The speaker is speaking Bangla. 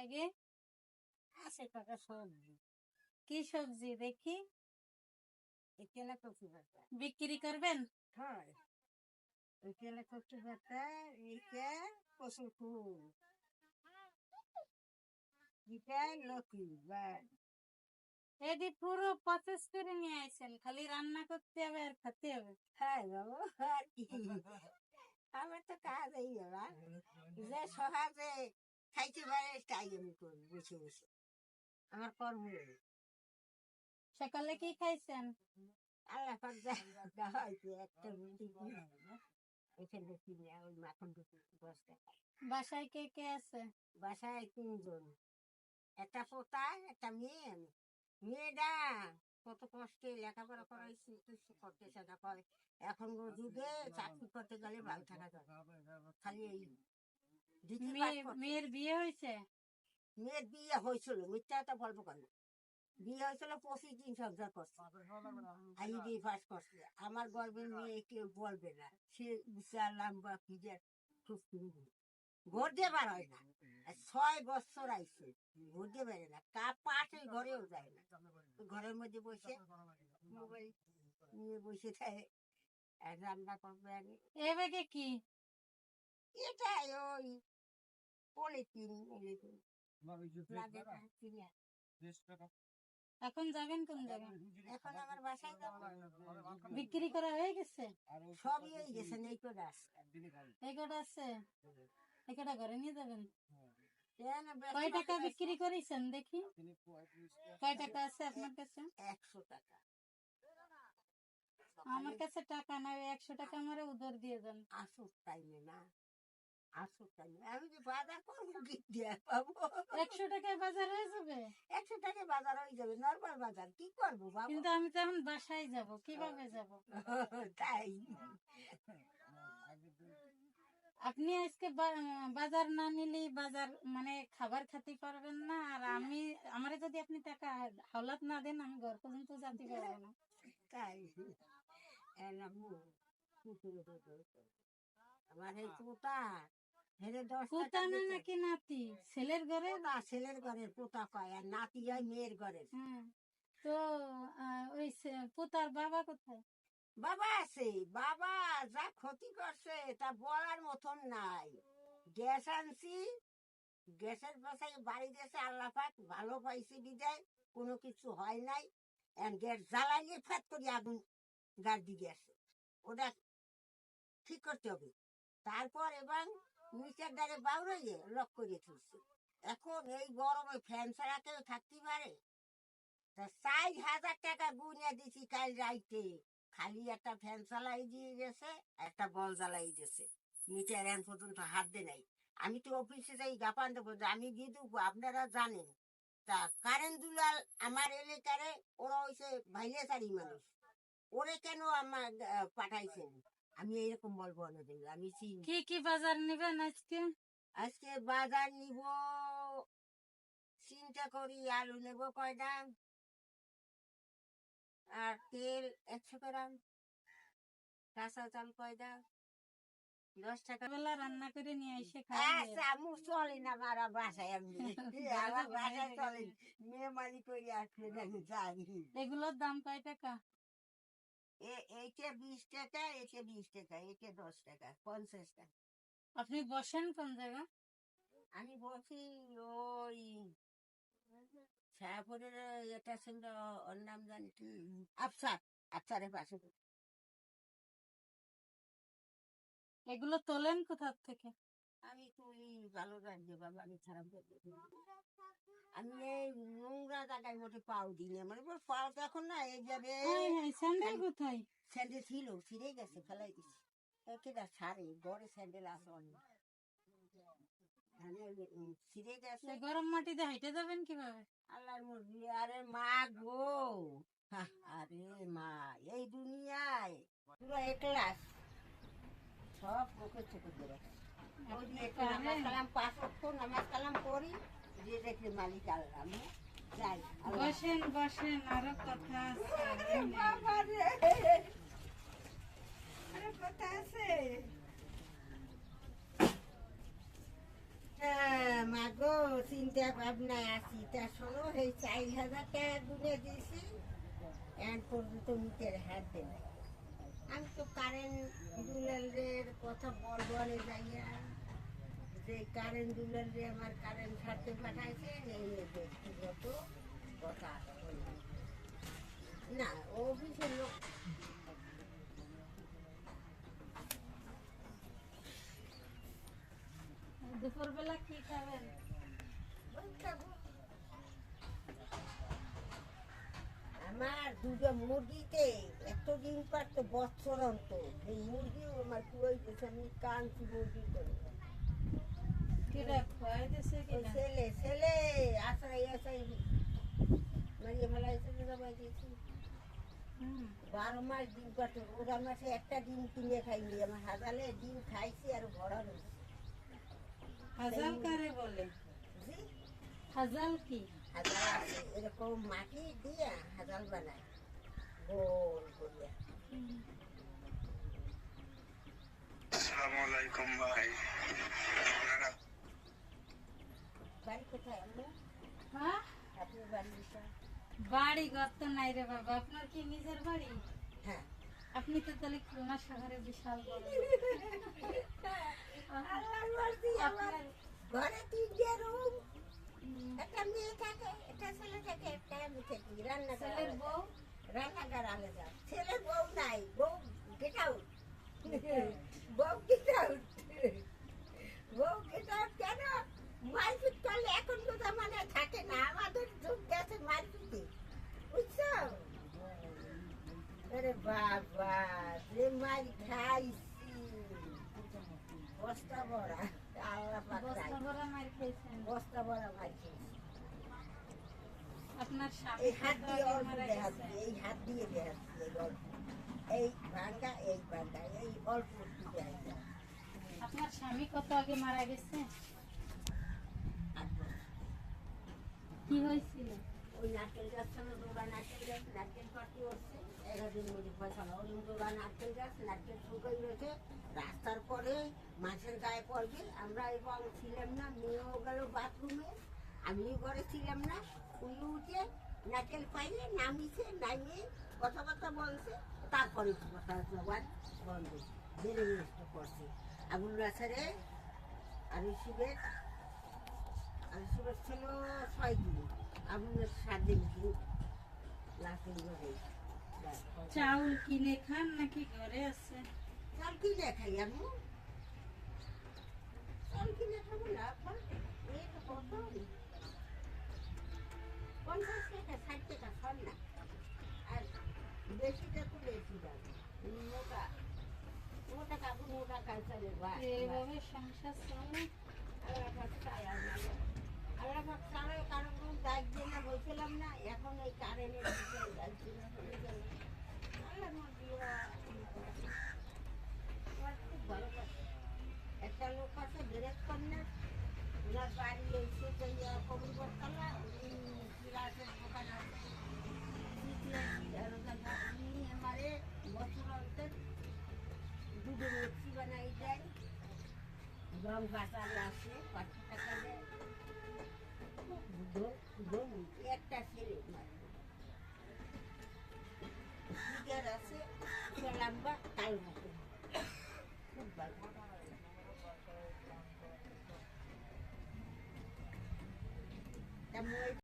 আগে আছে টাকা সবজি কি সবজি দেখি এখানে কচু পাতা বিক্রি করবেন? হয় এখানে কচু পাতা এইটা কচু ফুল এটা লকি বা এদি পুরো প্রসেস করে নিয়ে আসেন, খালি রান্না করতে হবে আর খেতে হবে। হ্যাঁ বাবু আর কি আমার তো কাজ এই বাবা যে সহজে খাইতে পারে তাই আমি করি বসে বসে আমার কর্ম নেই। সকালে কি খাইছেন? আল্লাহ পাক যা হয়তো একটা রুটি এখানে কিনে ওই মাখন রুটি 10 টাকা। বাসায় কে কে আছে? বাসায় 3 জন, একটা পোতা একটা মেয়ে। আমি মেয়েটা কত কষ্টে লেখাপড়া করাইছি কিছু করতেছে না কয় এখন যুগে চাকরি করতে গেলে ভালো থাকা যায় খালি এই ডিগ্রি পাস করছে। মেয়ের বিয়ে হয়েছে? মেয়ের বিয়ে হয়েছিল মিথ্যাটা বলবো কেন বিয়ে হয়েছিল 25 দিন সংসার করছে আইডি পাস করছে আমার গর্বের মেয়ে কেউ বলবে না সে বিশাল লম্বা ফিজের খুব সুন্দর ভোট দিয়ে বার হয় না 6 বছর আইছে ভোট দিয়ে বেড়ে না কাপ পাশে ঘরেও যায় না ঘরের মধ্যে বসে মোবাইল নিয়ে বসে থাকে আর রান্না করবে আগে এবারে কি এটা ওই পলিথিন লাগে না কিনে। এখন যাবেন কোন জায়গায়? এখন আমার বাসায় যাবো বিক্রি করা হয়ে গেছে? সবই হয়ে গেছে নেই তো গাছ এই কটা আছে, এই কটা ঘরে নিয়ে যাবেন। কেন কয় টাকা বিক্রি করেছেন দেখি? কয় টাকা আছে আপনার কাছে? 100 টাকা আমার কাছে টাকা নাই, 100 টাকা আমারে উধার দিয়ে দেন। আসুক টাইমে না আসুক টাইমে আমি যে বাজার করবো কি দিয়ে পাবো 100 টাকায় বাজার হয়ে যাবে? 100 টাকা বাজার হয়ে যাবে নর্মাল বাজার কি করবো বাবা কিন্তু আমি তো এখন বাসায় যাব, কিভাবে যাব? তাই আপনি আজকে বাজার না নিলে বাজার মানে খাবার খেতে পারবেন না, আর আমি আমারে যদি আপনি টাকা হাওলাত না দেন আমি ঘর পর্যন্ত যেতে পারবো না। তাই আমার এই পোতা হেরে 10 টাকা পোতা না নাকি নাতি? ছেলের ঘরে? ছেলের ঘরের পোতা কয় আর নাতি হয় মেয়ের ঘরের। হ্যাঁ, তো ওই পোতার বাবা কোথায়? বাবা আছে বাবা যা ক্ষতি করছে তা বলার মতন নাই গ্যাস আনছি গ্যাসের পাশে বাড়ি গেছে আল্লাহ পাক ভালো পাইছি বিদায় কোনো কিছু হয় নাই গ্যাস জ্বালাইলে ফ্যাট করে আগুন গাছ দিয়ে গেছে ওটা ঠিক করতে হবে তারপর এবং নিচের দ্বারে বাউড়ে লক করে তুলছে এখন এই গরমে ফ্যান ছাড়া কেউ থাকতে পারে তা 4,000 টাকা গুনিয়ে দিছি কাল রাইতে খালি একটা ফ্যান চালাই দিয়ে গেছে একটা বল জ্বালাই গেছে নিচে এখন পর্যন্ত হাত দে নাই আমি তো অফিসে যাই জাপান দেবো আমি দিয়ে দেবো আপনারা জানেন তা কারেন্ট দুলাল আমার এলাকারে ওরা হয়েছে ভাইলেচারি মানুষ ওরে কেন আমার পাঠাইছেন আমি এরকম বলবো না দেখি আমি কি কি বাজার নেবেন আজকে? আজকে বাজার নিব চিন্তা করি আলু নেবো কয়টা আর তেল 100 গ্রাম কাঁচা চাল কয়টা 10 টাকা বেলা রান্না করে নিয়ে এসে খাই। আমু চলে না মারা বাসায় আমি আমার বাসায় চলে মেহমানি করে আসলে আমি জানি এগুলোর দাম কয় টাকা? এইটা 20 টাকা এটা 20 টাকা এটা 10 টাকা 50 টাকা। আপনি বসেন কোন জায়গা? আমি বলছি ওই ছায়াপুরের এটা ছিল ওর নাম জানি কি আফসারের পাশে। এগুলো তোলেন কোথা থেকে? আমি তুলি ভালো রাখবে বাবা আমি খারাপ আমি এই নোংরা জায়গায় মোটে পাও দিই না মানে পাও তো এখন না এই যাবে স্যান্ডেল কোথায়? স্যান্ডেল ছিল ছিঁড়ে গেছে ফেলাই দিছি কেটা ছাড়ে ঘরে স্যান্ডেল আছে অনেক ছিঁড়ে গেছে গরম মাটিতে হাইটে যাবেন কিভাবে? আল্লাহর মুরগি আরে মা গো আরে মা এই দুনিয়ায় পুরো একলাস সব চোখে চোখে দেবে নামাজ কালাম 5 ওয়াক্ত নামাজ কালাম করি যে দেখলে মালিক আল্লাহ যাই বসেন বসেন আরো কথা আছে। আরে কথা আছে হ্যাঁ মাগো চিন্তা ভাবনায় আছি তা শোনো এই 4,000 টাকা গুনে দিয়েছি এখন পর্যন্ত মুখের হাত দেবে আমি তো কারেন্ট দুলালের কথা বলবনে যাইয়া যে কারেন্ট দুলালে আমার কারেন্ট ছাড়তে পাঠাইছে এই ব্যক্তিগত কথা বলবো। না অফিসের লোক দুপুরবেলা কি খাবেন? আমার দুটো মুরগিতে এত ডিম পারতো বছর অন্ত এই মুরগিও আমার কুয়াই গেছে আমি কানছি মুরগি করে কিরা খোয়াই দিছে ওই কিনা? ছেলে ছেলে আশ্রয় আশ্রয় মারিয়ে ফেলাইছে সবাই দিয়েছি হুম। 12 মাস ডিম পারতো ওরা মাসে একটা ডিম কিনে খাইনি আমার হাজালে ডিম খাইছি আর ভরা রয়েছে হাজাল কারে বলে? জি হাজাল কি? হাজাল আছে এরকম মাটি দিয়া হাজাল বানায় গোল করিয়া আসসালামু আলাইকুম ভাই। আপনারা বাড়ি কোথায় আম্মু হ্যাঁ? আপনার বাড়ি কোথায় বাড়ি ঘর তো নাই রে বাবা, আপনার কি নিজের বাড়ি? হ্যাঁ আপনি তো তাহলে খুলনা শহরে বিশাল বড়। আল্লাহর মর্জি আমার ঘরে 3টে রুম একটা মেয়ে থাকে একটা ছেলে থাকে একটা আমি থাকি রান্নাঘর ছেলের বউ? রান্নাঘর আলাদা ছেলের বউ নাই বউ গেট আউট বউ গেট আউট বউ গেট আউট কেন মারপিট করলে এখন তো মানে থাকে না আমাদের যুগ গেছে মারপিটে বুঝছো আরে বাবা যে মার খাইছি বস্তা ভরা আল্লাহ পাক বস্তা চাই। ভরা মার খেয়েছেন? বস্তা ভরা মার খাইছি আপনার স্বামী এই হাত কত দিয়ে আগে অল্প মারা দেখাচ্ছি গেছে? এই হাত দিয়ে দেখাচ্ছি এই অল্প এই ভাঙ্গা এই অল্প একটু দেখাচ্ছি আপনার স্বামী কত আগে মারা গেছে? কি হয়েছিল? ওই নারকেল গাছ ছিল ডোবা নারকেল গাছ নারকেল পাটি উঠছে 11 দিন মধ্যে পয়সা ওই ডোবা নারকেল গাছ নারকেল শুকাই রয়েছে রাস্তার পরে মাছের গায়ে পড়বে আমরা এবং ছিলাম না মেয়েও গেল বাথরুমে আমিও ঘরে ছিলাম না উনি উঠে নারকেল পাইলে নামিছে নামিয়ে কথা বলছে তারপরে কথা জবান বন্ধ বেড়ে নষ্ট করছে আগুন রাসারে আরো শিবের ছিল 6 দিন আগুনের 7 দিন লাস্টের ঘরে চাউল কিনে খান নাকি ঘরে আছে? চাল কিনে খাই আমি চাল কিনে খাবো না আপা এই তো কত 50 টাকা 60 টাকা সব না আর বেশিটা তো বেশি দাম মোটা মোটা কাপড় মোটা কালচারের এভাবে সংসার চলে? আল্লাহ পাক চালায় কারণ কোনো দাগ দিয়ে না বলছিলাম না এখন এই কারেন্টের বিষয়ে দাগ দিয়ে না হয়ে গেল আল্লাহ খুব ভালো কথা একটা লোক আছে ব্রেক কন্যা ওনার বাড়ি এসে কবিরবরতলা ক্লাসের দোকান আছে উনি আমারে বছর অন্তর দুটো মিক্সি বানাই দেয় রং বাটার আসে 500 টাকা দেয় একটা ছেলে ফিগার আছে লম্বা তাই মতো খুব ভালো